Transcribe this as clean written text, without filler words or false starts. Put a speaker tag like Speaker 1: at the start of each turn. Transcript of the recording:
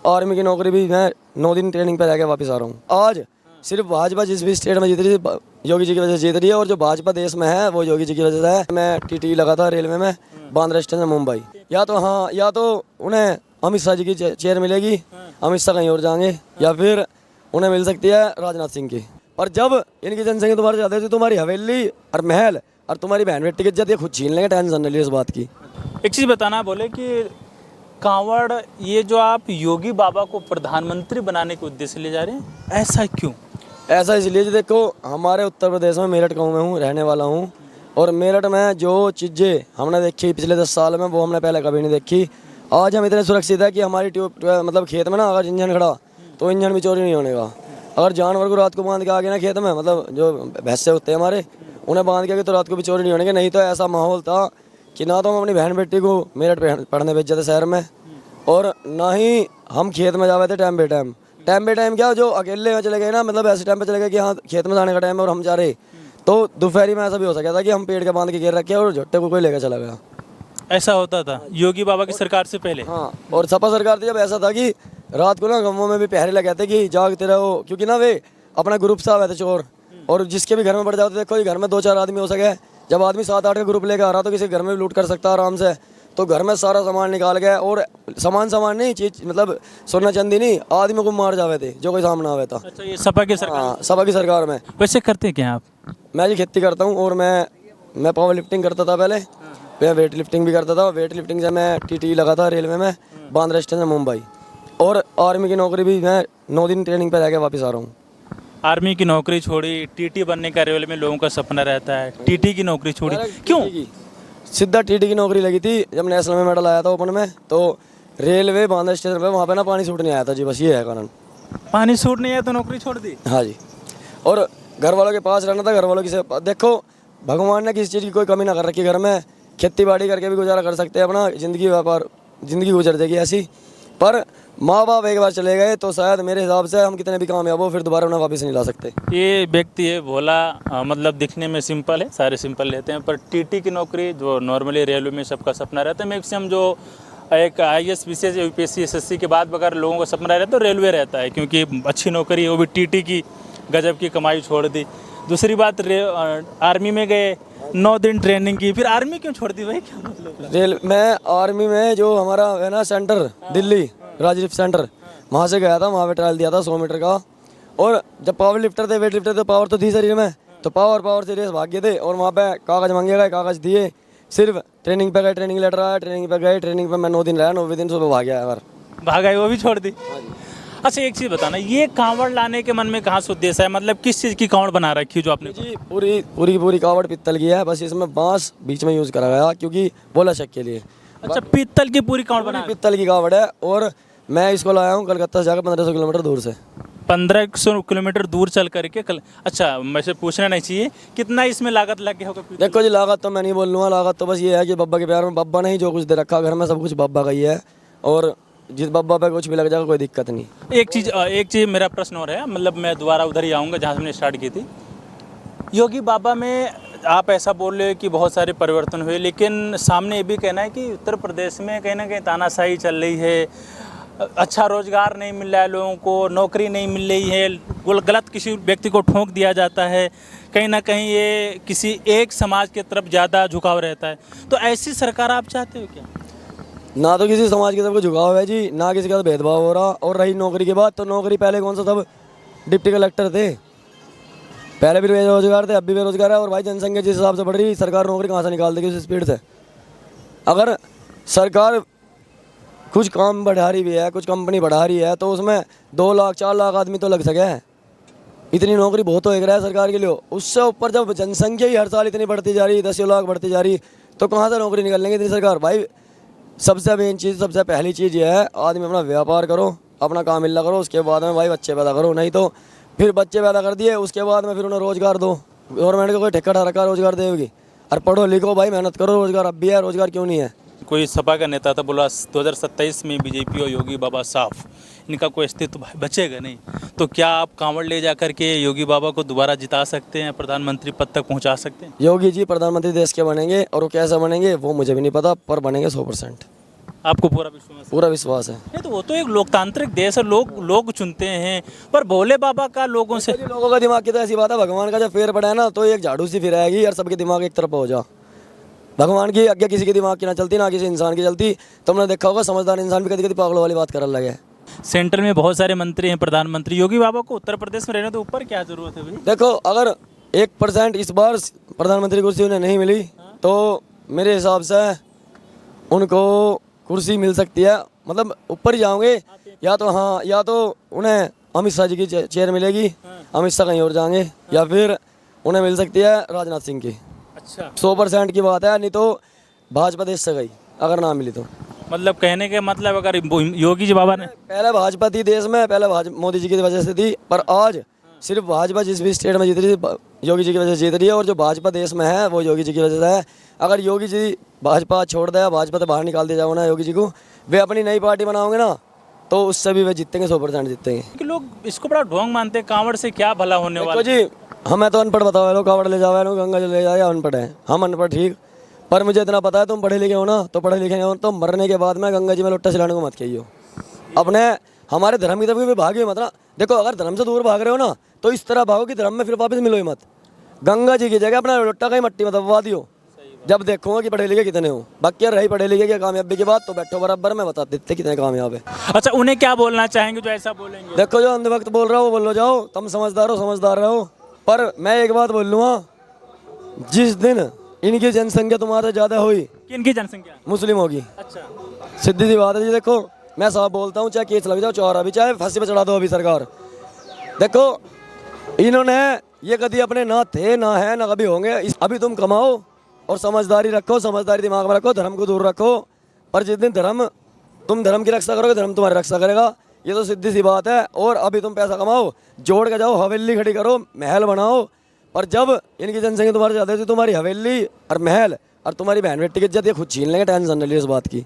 Speaker 1: Army की नौकरी भी मैं 9 दिन ट्रेनिंग पे जाके वापस आ रहा हूँ। आज सिर्फ भाजपा जिस भी स्टेट में जीत रही है योगी जी की वजह से जीत रही है, और जो भाजपा देश में है वो योगी जी की वजह से है। मैं टीटी लगा था रेलवे में, बांद्रा स्टेशन मुंबई। या तो उन्हें अमित शाह जी की चेयर मिलेगी, अमित शाह कहीं और जाएंगे, या फिर उन्हें मिल सकती है राजनाथ सिंह की। पर जब इनकी जनसंख्या तुम्हारे ज्यादा होती, तुम्हारी हवेली और महल और तुम्हारी बहन बेटी की इज्जत ये खुद छीन लेंगे, टेंशन नहीं ली इस बात की।
Speaker 2: एक चीज़ बताना बोले कि कांवड़ ये जो आप योगी बाबा को प्रधानमंत्री बनाने के उद्देश्य से ले जा रहे हैं, ऐसा क्यों?
Speaker 1: ऐसा इसलिए जी, देखो हमारे उत्तर प्रदेश में मेरठ गाँव में हूँ, रहने वाला हूँ, और मेरठ में जो चीज़ें हमने देखी पिछले 10 साल में वो हमने पहले कभी नहीं देखी। आज हम इतने सुरक्षित है कि हमारी मतलब खेत में ना अगर इंजन खड़ा तो इंजन भी चोरी नहीं होने का। अगर जानवर को रात को बांध के आ गए ना खेत में, मतलब जो भैंसे होते हैं हमारे, उन्हें बांध के आगे तो रात को भी चोरी नहीं होने के। नहीं तो ऐसा माहौल था कि ना तो हम अपनी बहन बेटी को मेरठ पढ़ने भेज जाते शहर में, और ना ही हम खेत में जाते थे टाइम पे टाइम क्या, जो अकेले में चले गए ना, मतलब ऐसे टाइम पे चले गए कि हाँ खेत में जाने का टाइम है और हम जा रहे, तो दोपहरी में ऐसा भी हो सका था कि हम पेड़ के बांध के घेर रखे और झट्टे को कोई लेकर चला गया।
Speaker 2: ऐसा होता था योगी बाबा की सरकार से पहले?
Speaker 1: हाँ, और सपा सरकार थी जब ऐसा था कि रात को ना गाँवों में भी पहरे लगे थे कि जागते रहो, क्योंकि ना वे अपना ग्रुप से आए थे चोर, और जिसके भी घर में बढ़ जाते थे, कोई घर में 2-4 आदमी हो सके, जब आदमी 7-8 का ग्रुप लेकर आ रहा तो किसी घर में भी लूट कर सकता आराम से। तो घर में सारा सामान निकाल गया, और सामान नहीं चीज, मतलब सोना चांदी नहीं, आदमी को मार जावे थे जो कोई सामने आवे था।
Speaker 2: अच्छा, ये सपा की सरकार?
Speaker 1: हाँ, सपा की सरकार में।
Speaker 2: वैसे करते क्या आप?
Speaker 1: मैं जी खेती करता हूँ, और मैं पावर लिफ्टिंग करता था पहले, मैं वेट लिफ्टिंग भी करता था। वेट लिफ्टिंग से मैं टीटी लगा था रेलवे में, बांद्रा स्टेशन मुंबई, और आर्मी की नौकरी भी मैं 9 दिन ट्रेनिंग पे जाके वापस आ रहा हूँ।
Speaker 2: आर्मी की नौकरी छोड़ी, टीटी बनने का रेलवे में लोगों का सपना रहता है, टीटी की नौकरी छोड़ी क्यों?
Speaker 1: सीधा टीटी की नौकरी लगी थी जब नेशनल में मेडल आया था ओपन में, तो रेलवे बांद्रा स्टेशन पे वहाँ पे ना पानी सूट नहीं आया था जी, बस ये है कारण।
Speaker 2: पानी सूट नहीं आया तो नौकरी छोड़ दी?
Speaker 1: हाँ जी, और घर वालों के पास रहना था, घर वालों की से देखो भगवान ने किसी चीज़ की कोई कमी ना कर रखी। घर में खेती बाड़ी करके भी गुजारा कर सकते हैं अपना, ज़िंदगी गुजर जाएगी ऐसी। पर माँ बाप एक बार चले गए तो शायद मेरे हिसाब से हम कितने भी कामयाब हो, फिर दोबारा उन्हें वापस नहीं ला सकते।
Speaker 2: ये व्यक्ति है भोला, मतलब दिखने में सिंपल है, सारे सिंपल रहते हैं, पर टीटी की नौकरी जो नॉर्मली रेलवे में सबका सपना रहता है, मैक्सिमम जो एक IAS विशेष UPSC SSC के बाद अगर लोगों का सपना रहता है तो रेलवे रहता है, क्योंकि अच्छी नौकरी है, वो भी टीटी की गजब की कमाई छोड़ दी। दूसरी बात आर्मी में गए, 9 दिन ट्रेनिंग की, फिर आर्मी क्यों छोड़ दी भाई, क्या मतलब?
Speaker 1: मैं आर्मी में जो हमारा है ना सेंटर दिल्ली राजदीप सेंटर, वहाँ से गया था, वहाँ पे ट्रायल दिया था 100 मीटर का। और जब पावर लिफ्टर थे, वेट लिफ्टर थे, पावर तो थी शरीर में, तो पावर से रेस भाग गए थे, और वहाँ पे कागज मांगे गए, कागज दिए, सिर्फ ट्रेनिंग पे गए, ट्रेनिंग लेटर आया, ट्रेनिंग पे गए, ट्रेनिंग पे मैं 9 दिन रहा, 9वें दिन सुबह भाग गया।
Speaker 2: भाग गए, वो भी छोड़ दी? अच्छा, एक चीज़ बताना, ये कांवड़ लाने के मन में कहाँ से उद्देश्य है, मतलब किस चीज़ की कांवड़ बना रखी है जो आपने?
Speaker 1: जी पूरी कांवड़ पित्तल की है, बस इसमें बांस बीच में यूज़ करा गया क्योंकि बोला शक के लिए।
Speaker 2: अच्छा, पीतल की पूरी कांवड़ बना?
Speaker 1: पित्तल की कांवड़ है, और मैं इसको लाया हूँ कलकत्ता से जाकर 1500 किलोमीटर दूर से।
Speaker 2: 1500 किलोमीटर दूर चल करके अच्छा, वैसे पूछना नहीं चाहिए, कितना इसमें लागत लग गया होगा?
Speaker 1: देखो जी, लागत तो मैं नहीं बोल लूँगा, लागत तो बस ये है कि बब्बा के प्यार में बब्बा ने ही जो कुछ दे रखा घर में, सब कुछ बब्बा का ही है, और जिस बब्बा पे कुछ भी लग जाएगा कोई दिक्कत नहीं। एक
Speaker 2: चीज़ मेरा प्रश्न और है, मतलब मैं दोबारा उधर ही आऊँगा जहाँ से मैंने स्टार्ट की थी। योगी बाबा में आप ऐसा बोल रहे हो कि बहुत सारे परिवर्तन हुए, लेकिन सामने ये भी कहना है कि उत्तर प्रदेश में कहीं ना कहीं तानाशाही चल रही है, अच्छा रोजगार नहीं मिल रहा है लोगों को, नौकरी नहीं मिल रही है, गलत किसी व्यक्ति को ठोक दिया जाता है, कहीं ना कहीं ये किसी एक समाज की तरफ ज़्यादा झुकाव रहता है। तो ऐसी सरकार आप चाहते हो क्या?
Speaker 1: ना तो किसी समाज की तरफ झुकाव है जी, ना किसी का भेदभाव हो रहा। और रही नौकरी की बात, तो नौकरी पहले कौन सा सब डिप्टी कलेक्टर थे, पहले भी बेरोजगार थे, अब भी बेरोजगार है। और भाई जनसंख्या जिस हिसाब से बढ़ रही, सरकार नौकरी कहाँ से निकाल देगी उस स्पीड से? अगर सरकार कुछ काम बढ़ा रही भी है, कुछ कंपनी बढ़ा रही है, तो उसमें 2 लाख 4 लाख आदमी तो लग सके। इतनी नौकरी बहुत हो रहा है सरकार के लिए। उससे ऊपर जब जनसंख्या ही हर साल इतनी बढ़ती जा रही, 10 लाख बढ़ती जा रही, तो कहाँ से नौकरी निकल लेंगे इतनी सरकार? भाई सबसे मेन चीज़, सबसे पहली चीज़ ये है, आदमी अपना व्यापार करो, अपना काम मिलना करो, उसके बाद में भाई बच्चे पैदा करो। नहीं तो फिर बच्चे पैदा कर दिए, उसके बाद में फिर उन्हें रोजगार दो, गवर्नमेंट को कोई ठेका ठा रखा रोजगार देगी। और पढ़ो लिखो भाई, मेहनत करो, रोजगार अब भी है, रोजगार क्यों नहीं है?
Speaker 2: कोई सपा का नेता था, बोला 2027 में बीजेपी और योगी बाबा साफ, इनका कोई अस्तित्व बचेगा नहीं। तो क्या आप कांवड़ ले जा करके योगी बाबा को दोबारा जिता सकते हैं, प्रधानमंत्री पद तक पहुंचा सकते हैं?
Speaker 1: योगी जी प्रधानमंत्री देश के बनेंगे, और वो कैसे बनेंगे वो मुझे भी नहीं पता, पर बनेंगे 100%।
Speaker 2: आपको पूरा विश्वास है?
Speaker 1: पूरा विश्वास है।
Speaker 2: नहीं तो वो तो एक लोकतांत्रिक देश है, लोग चुनते हैं, पर भोले बाबा का लोगों से
Speaker 1: जी, लोगों का दिमाग की तो ऐसी बात है, भगवान का जब फेर पड़ा है ना तो एक झाड़ू सी फिराएगी और सबके दिमाग एक तरफ हो जा। भगवान की आज्ञा किसी के दिमाग की ना चलती, ना किसी इंसान की चलती। तुमने देखा होगा समझदार इंसान भी कभी कभी पागलों वाली बात करने लगे।
Speaker 2: सेंटर में बहुत सारे मंत्री हैं, प्रधानमंत्री। योगी बाबा को उत्तर प्रदेश में रहने तो ऊपर क्या जरूरत है भाई?
Speaker 1: देखो, अगर 1% इस बार प्रधानमंत्री कुर्सी उन्हें नहीं मिली तो मेरे हिसाब से उनको कुर्सी मिल सकती है, मतलब ऊपर ही जाओगे। या तो हाँ, या तो उन्हें अमित शाह जी की चेयर मिलेगी, अमित शाह कहीं और जाएंगे, या फिर उन्हें मिल सकती है राजनाथ सिंह की।
Speaker 2: अच्छा,
Speaker 1: 100% की बात है, नहीं तो भाजपा देश से गई अगर ना मिली तो।
Speaker 2: मतलब कहने के मतलब अगर योगी जी बाबा ने
Speaker 1: पहले भाजपा थी देश में, पहले मोदी जी की वजह से थी, पर आज सिर्फ भाजपा जिस भी स्टेट में जीत रही है योगी जी की वजह से जीत रही है, और जो भाजपा देश में है वो योगी जी की वजह से है। अगर योगी जी भाजपा छोड़ दिया, भाजपा से बाहर निकाल दिया जाओ ना योगी जी को, वे अपनी नई पार्टी बनाओगे ना तो उससे भी वे जीतेंगे, 100% जीतेंगे।
Speaker 2: कि लोग इसको बड़ा ढोंग मानते हैं, कांवड़ से क्या भला होने
Speaker 1: देखो
Speaker 2: वाला।
Speaker 1: जी, हमें तो अनपढ़ बताओ लोग, कावड़ ले जाओ लोग, गंगा जल ले जाए, अनपढ़ है हम, अनपढ़ ठीक, पर मुझे इतना पता है तुम पढ़े लिखे हो ना, तो पढ़े लिखे हो तो मरने के बाद में गंगा जी में लोटा चलाने को मत कहियो। अपने हमारे धर्म की तरफ भी भागे मत ना। देखो, अगर धर्म से दूर भाग रहे हो ना तो इस तरह भागो कि धर्म में फिर वापस मिलो ही मत। गंगा जी की जगह अपना लोटा कहीं मट्टी में दबवा दियो, जब देखूंगा कि पढ़े लिखे कितने हो। बाकी रही पढ़े लिखे की कामयाबी की बात तो बैठो बराबर में बता देते कितने कामयाब है।
Speaker 2: अच्छा, उन्हें क्या बोलना चाहेंगे जो ऐसा बोलेंगे?
Speaker 1: देखो, जो अंधभक्त बोल रहा हो वो बोलो जाओ, तुम समझदार हो, समझदार रहो। पर मैं एक बात बोल लूँगा, जिस दिन इनकी जनसंख्या तुम्हारे ज़्यादा हुई,
Speaker 2: किनकी जनसंख्या?
Speaker 1: मुस्लिम होगी,
Speaker 2: अच्छा,
Speaker 1: सीधी सी बात है जी। देखो, मैं साफ बोलता हूँ, चाहे केस लग जाओ, चौरा भी, चाहे फांसी पे चढ़ा दो अभी सरकार। देखो, इन्होंने ये कभी अपने ना थे, ना है, ना कभी होंगे। अभी तुम कमाओ और समझदारी रखो, समझदारी दिमाग में रखो, धर्म को दूर रखो। पर जिस दिन तुम धर्म की रक्षा करोगे, धर्म तुम्हारी रक्षा करेगा, ये तो सीधी सी बात है। और अभी तुम पैसा कमाओ, जोड़ के जाओ, हवेली खड़ी करो, महल बनाओ। पर जब इनकी जनसंख्या तुम्हारे ज़्यादा होती, तुम्हारी हवेली और महल और तुम्हारी बहन बेटी की इज्जत ये खुद छीन लेंगे, टेंशन नहीं ली इस बात की।